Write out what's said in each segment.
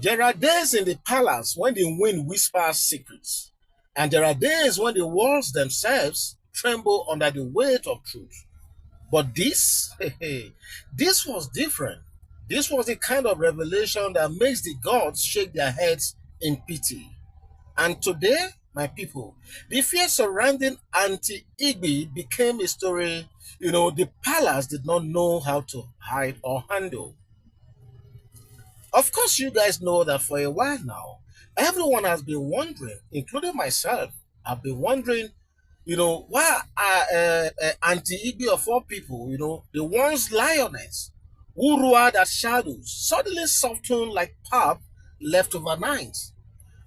There are days in the palace when the wind whispers secrets, and there are days when the walls themselves tremble under the weight of truth. But this, this was different. This was the kind of revelation that makes the gods shake their heads in pity. And today, my people, the fear surrounding Auntie Igby became a story, the palace did not know how to hide or handle. Of course, you guys know that for a while now, everyone has been wondering, including myself. I've been wondering, why Auntie Igby of all people, the once lioness who roared at shadows, suddenly softened like pap left overnight.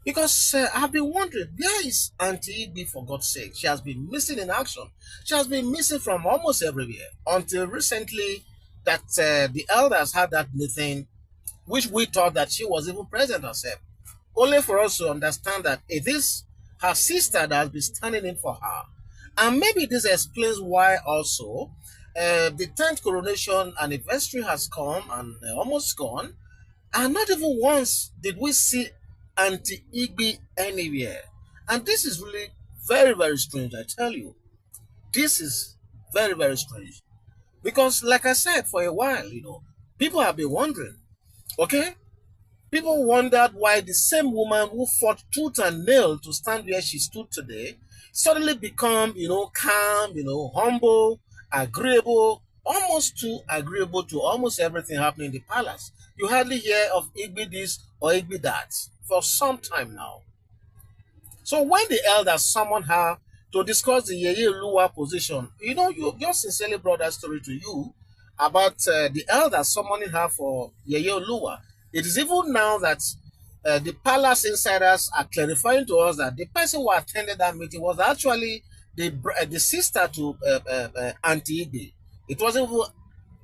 Because I've been wondering, where is Auntie Igby for God's sake? She has been missing in action. She has been missing from almost everywhere until recently that the elders had that meeting which we thought that she was even present herself, only for us to understand that it is her sister that has been standing in for her. And maybe this explains why also the 10th coronation anniversary has come and almost gone, and not even once did we see Auntie Igby anywhere. And this is really very, very strange, I tell you. This is very, very strange. Because, like I said, for a while, people have been wondering, okay? People wondered why the same woman who fought tooth and nail to stand where she stood today suddenly become, calm, humble, agreeable, almost too agreeable to almost everything happening in the palace. You hardly hear of Igby this or Igby that for some time now. So when the elders summoned her to discuss the Yeye Luwa position, you just sincerely brought that story to you about the elders summoning her for Yeye Luwa. It is even now that the palace insiders are clarifying to us that the person who attended that meeting was actually the sister to Auntie Igby. It wasn't even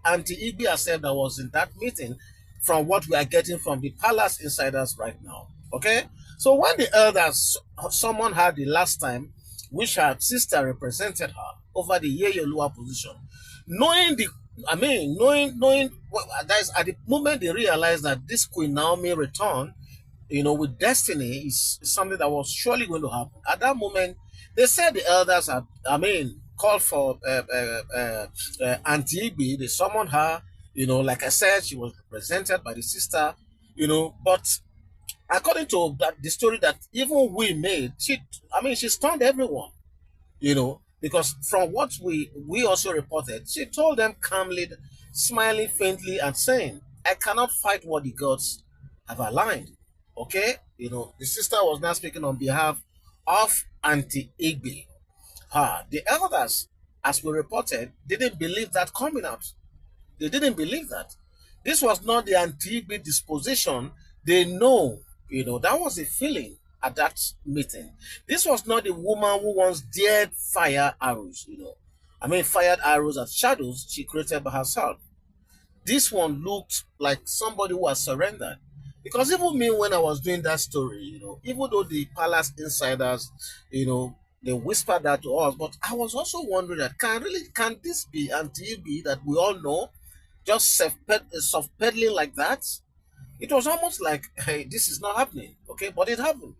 Auntie Igby herself that was in that meeting, from what we are getting from the palace insiders right now. Okay? So when the elders summoned her the last time, which her sister represented her over the Yeyelua position, knowing the knowing that is at the moment they realized that this Queen Naomi return, with destiny is something that was surely going to happen. At that moment, they said the elders had, called for Auntie Igby. They summoned her. Like I said, she was represented by the sister. But according to the story that even we made, she stunned everyone. Because from what we also reported, she told them calmly, smiling faintly and saying, "I cannot fight what the gods have aligned." Okay, the sister was now speaking on behalf of Auntie Igby. The elders, as we reported, didn't believe that coming out. They didn't believe that. This was not the Auntie Igby disposition. They know, that was the feeling at that meeting. This was not the woman who once dared fire arrows, fired arrows at shadows she created by herself. This one looked like somebody who has surrendered. Because even me, when I was doing that story, even though the palace insiders, they whispered that to us, but I was also wondering that can this be Auntie Igby that we all know, just soft peddling like that? It was almost like, hey, this is not happening, okay, but it happened.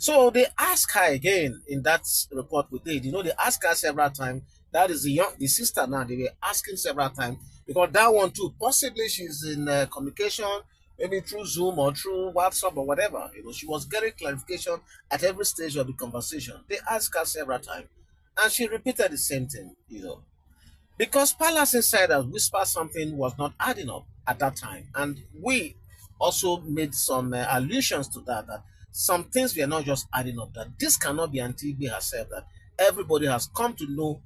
So they asked her again in that report we did. They asked her several times. That is the sister now. They were asking several times because that one too, possibly she's in communication, maybe through Zoom or through WhatsApp or whatever. She was getting clarification at every stage of the conversation. They asked her several times, and she repeated the same thing. Because palace insiders whispered something was not adding up at that time, and we also made some allusions to that some things were not just adding up, that this cannot be Auntie Igby herself, that everybody has come to know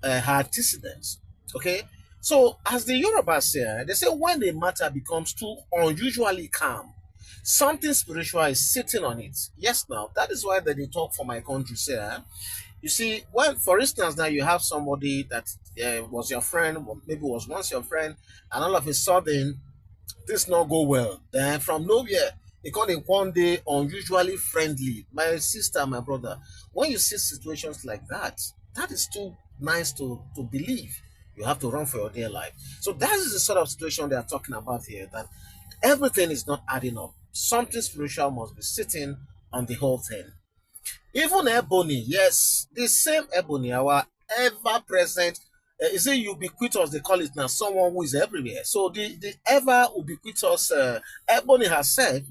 her antecedents. Okay, so as the Yoruba say, they say when the matter becomes too unusually calm, something spiritual is sitting on it. Yes, now that is why they talk for my country say, you see, when, for instance, now you have somebody that was your friend, or maybe was once your friend, and all of a sudden this not go well. Then from nowhere, they come in one day unusually friendly. My sister, my brother, when you see situations like that, that is too nice to believe. You have to run for your dear life. So that is the sort of situation they are talking about here, that everything is not adding up. something spiritual must be sitting on the whole thing. Even Ebony, yes, the same Ebony, our ever present, is it ubiquitous, they call it now, someone who is everywhere. So the ever ubiquitous Ebony herself,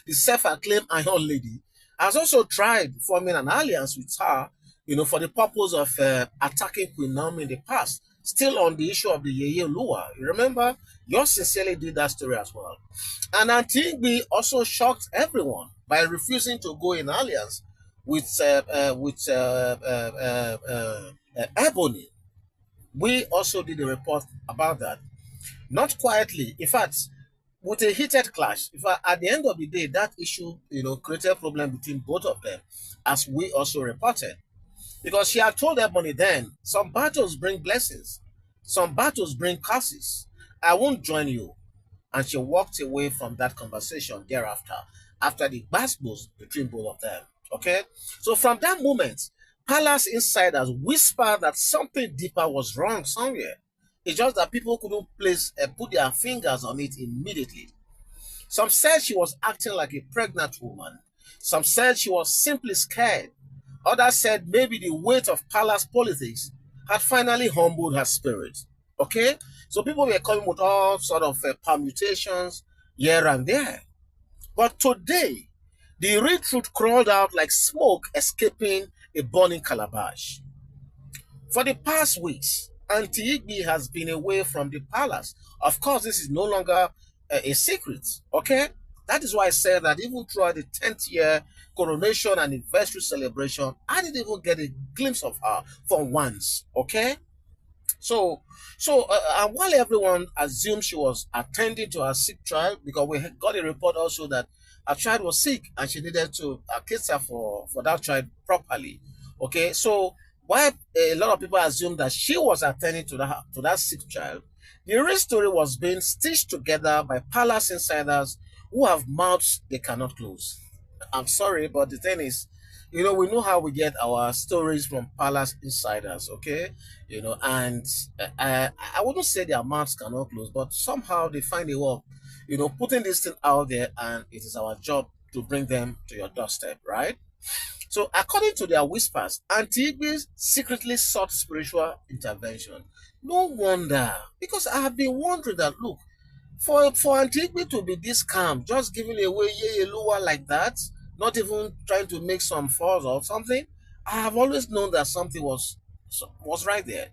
the self acclaimed Iron Lady, has also tried forming an alliance with her, for the purpose of attacking Queen Naomi in the past. Still on the issue of the Yeye Lua. You remember? Yours sincerely did that story as well. And Antigbe also shocked everyone by refusing to go in alliance with Ebony. We also did a report about that. Not quietly, in fact, with a heated clash. In fact, at the end of the day, that issue, created a problem between both of them, as we also reported. Because she had told Ebony then, some battles bring blessings, some battles bring curses. I won't join you. And she walked away from that conversation thereafter, after the battles between both of them. Okay? So from that moment, Palace insiders whispered that something deeper was wrong somewhere. It's just that people couldn't put their fingers on it immediately. Some said she was acting like a pregnant woman. Some said she was simply scared. Others said maybe the weight of palace politics had finally humbled her spirit. Okay? So people were coming with all sort of permutations here and there. But today, the real truth crawled out like smoke escaping a burning calabash. For the past weeks, Auntie Igby has been away from the palace. Of course, this is no longer a secret, okay? That is why I said that even throughout the 10th year coronation anniversary celebration, I didn't even get a glimpse of her for once, okay? And while everyone assumed she was attending to her sick child, because we got a report also that her child was sick and she needed to cater for that child properly. Okay, so while a lot of people assumed that she was attending to that sick child, the real story was being stitched together by palace insiders who have mouths they cannot close. I'm sorry, but the thing is, we know how we get our stories from palace insiders, okay? And I wouldn't say their mouths cannot close, but somehow they find a way of, putting this thing out there, and it is our job to bring them to your doorstep, right? So, according to their whispers, Antigbe secretly sought spiritual intervention. No wonder, because I have been wondering that, look, for Antigbe to be this calm, just giving away Yeye like that, not even trying to make some falls or something, I have always known that something was right there.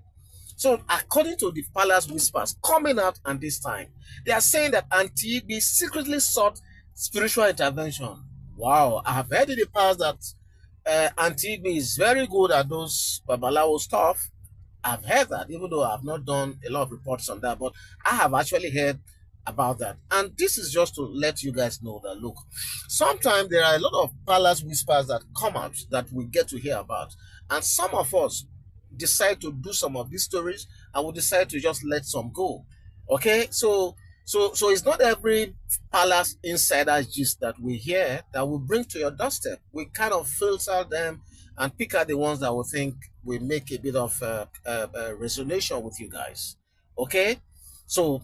So, according to the palace whispers coming out at this time, they are saying that Antigbe secretly sought spiritual intervention. Wow, I have heard in the past that Antigbe is very good at those Babalawo stuff. I've heard that, even though I've not done a lot of reports on that, but I have actually heard about that. And this is just to let you guys know that, look, sometimes there are a lot of palace whispers that come out that we get to hear about. And some of us decide to do some of these stories and we decide to just let some go. Okay? So it's not every palace insider gist that we hear that we bring to your doorstep. We kind of filter them and pick out the ones that we think will make a bit of resonation with you guys. Okay? So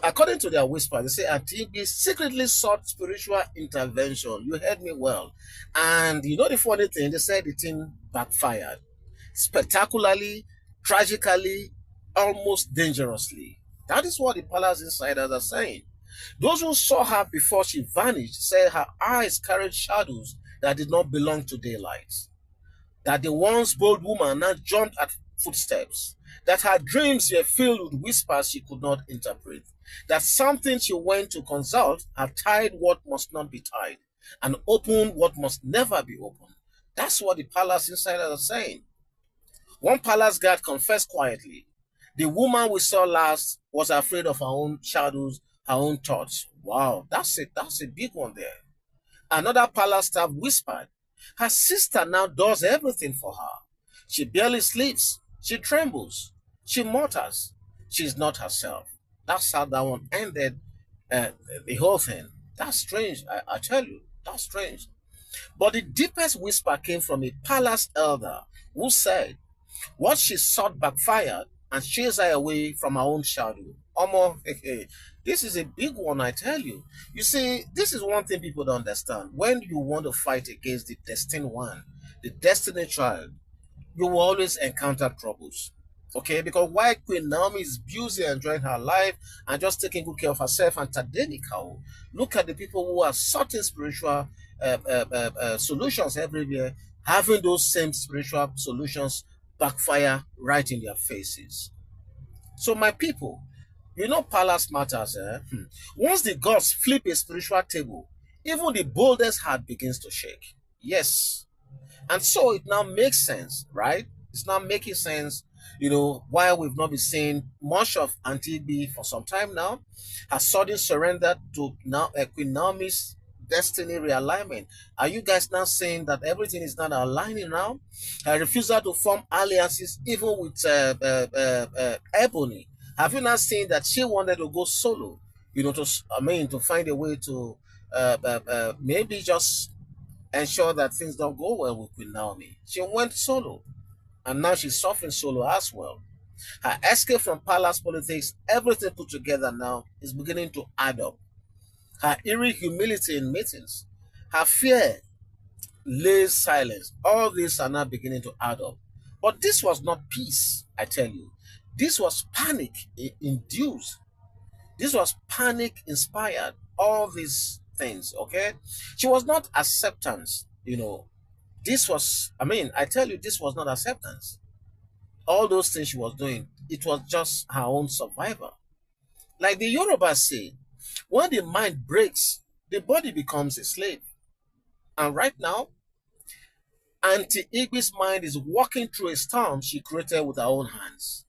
according to their whisper, they say Antigbe secretly sought spiritual intervention. You heard me well. And the funny thing, they said the thing backfired. Spectacularly, tragically, almost dangerously. That is what the palace insiders are saying. Those who saw her before she vanished said her eyes carried shadows that did not belong to daylight. That the once bold woman now jumped at footsteps. That her dreams were filled with whispers she could not interpret. That something she went to consult had tied what must not be tied and opened what must never be opened. That's what the palace insiders are saying. One palace guard confessed quietly. The woman we saw last was afraid of her own shadows, her own thoughts. Wow, that's a big one there. Another palace staff whispered, her sister now does everything for her. She barely sleeps. She trembles. She mutters. She's not herself. That's how that one ended the whole thing. That's strange. I tell you, that's strange. But the deepest whisper came from a palace elder who said, what she sought backfired and chased her away from her own shadow. Omo, this is a big one, I tell you. You see, this is one thing people don't understand. When you want to fight against the destined one, the destiny child, you will always encounter troubles. Okay, because while Queen Naomi is busy enjoying her life and just taking good care of herself and Tadenika, look at the people who are certain spiritual solutions everywhere, having those same spiritual solutions backfire right in their faces. So, my people, palace matters. Once the gods flip a spiritual table, even the boldest heart begins to shake. Yes, and so it now makes sense, right? It's now making sense, why we've not been seeing much of Auntie B for some time now. Her sudden surrender to now Queen Naomi's destiny realignment. Are you guys now saying that everything is not aligning now? Her refusal to form alliances, even with Ebony. Have you not seen that she wanted to go solo? To find a way to maybe just ensure that things don't go well with Queen Naomi. She went solo, and now she's suffering solo as well. Her escape from palace politics, everything put together now, is beginning to add up. Her eerie humility in meetings, her fear, lays silence, all these are now beginning to add up. But this was not peace, I tell you. This was panic induced. This was panic inspired. All these things, okay? She was not acceptance, this was, I tell you, this was not acceptance. All those things she was doing, it was just her own survival. Like the Yoruba say, when the mind breaks, the body becomes a slave. And right now, Auntie Igby's mind is walking through a storm she created with her own hands.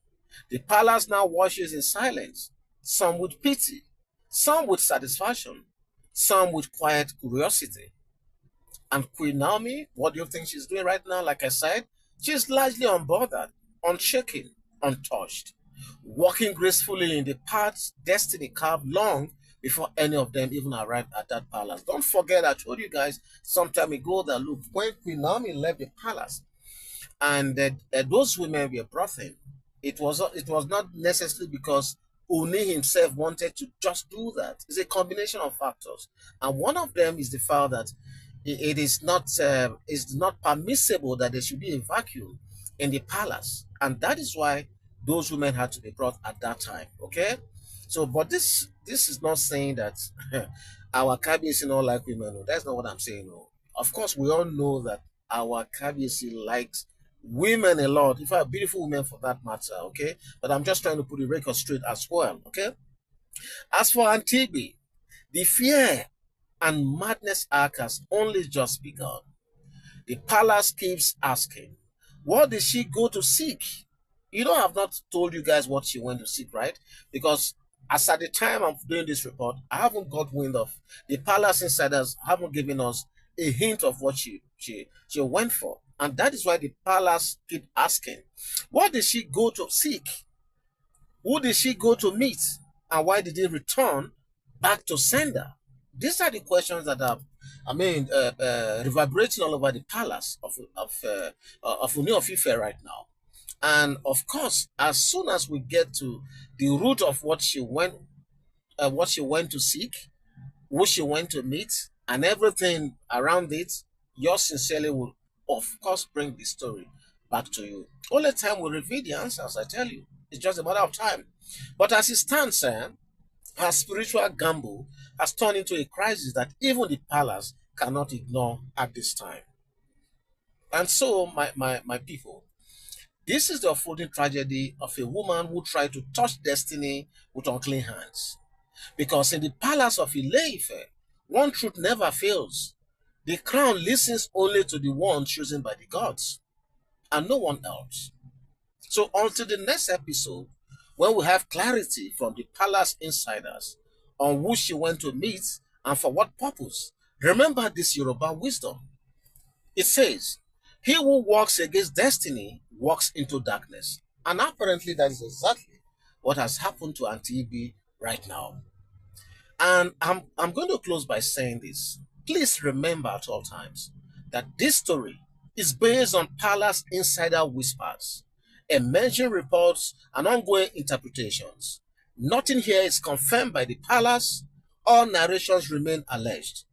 The palace now watches in silence, some with pity, some with satisfaction, some with quiet curiosity. And Queen Naomi, what do you think she's doing right now? Like I said, she's largely unbothered, unshaken, untouched, walking gracefully in the paths destiny carved long before any of them even arrived at that palace. Don't forget, I told you guys some time ago that look, when Queen Naomi left the palace, and those women were brought in. It was not necessarily because Oni himself wanted to just do that. It's a combination of factors, and one of them is the fact that it is not permissible that there should be a vacuum in the palace, and that is why those women had to be brought at that time. Okay, so but this is not saying that our KBC not like women. No, that's not what I'm saying. No. Of course, we all know that our KBC likes women a lot. In fact, beautiful women for that matter. Okay, but I'm just trying to put the record straight as well. Okay, as for Antigua, the fear and madness arc has only just begun. The palace keeps asking, what did she go to seek? I've not told you guys what she went to seek, right? Because as at the time I'm doing this report, I haven't got wind of the palace insiders haven't given us a hint of what she went for. And that is why the palace keep asking, what did she go to seek? Who did she go to meet? And why did he return back to sender? These are the questions that are, reverberating all over the palace of Ooni of Ife right now. And of course, as soon as we get to the root of what she went to seek, who she went to meet, and everything around it, yours sincerely will, of course, bring the story back to you. Only time will reveal the answers, I tell you. It's just a matter of time. But as it stands, her spiritual gamble has turned into a crisis that even the palace cannot ignore at this time. And so, my people, this is the unfolding tragedy of a woman who tried to touch destiny with unclean hands. Because in the palace of Ile-Ife, one truth never fails. The crown listens only to the one chosen by the gods, and no one else. So until the next episode, when we have clarity from the palace insiders on who she went to meet and for what purpose, remember this Yoruba wisdom. It says, he who walks against destiny walks into darkness. And apparently that is exactly what has happened to Auntie Igby right now. And I'm going to close by saying this. Please remember at all times that this story is based on palace insider whispers, emerging reports, and ongoing interpretations. Nothing here is confirmed by the palace. All narrations remain alleged.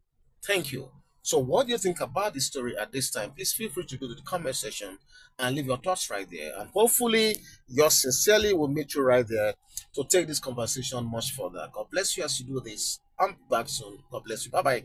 Thank you. So, what do you think about this story at this time? Please feel free to go to the comment section and leave your thoughts right there. And hopefully, yours sincerely will meet you right there to take this conversation much further. God bless you as you do this. I'm back soon. God bless you. Bye bye.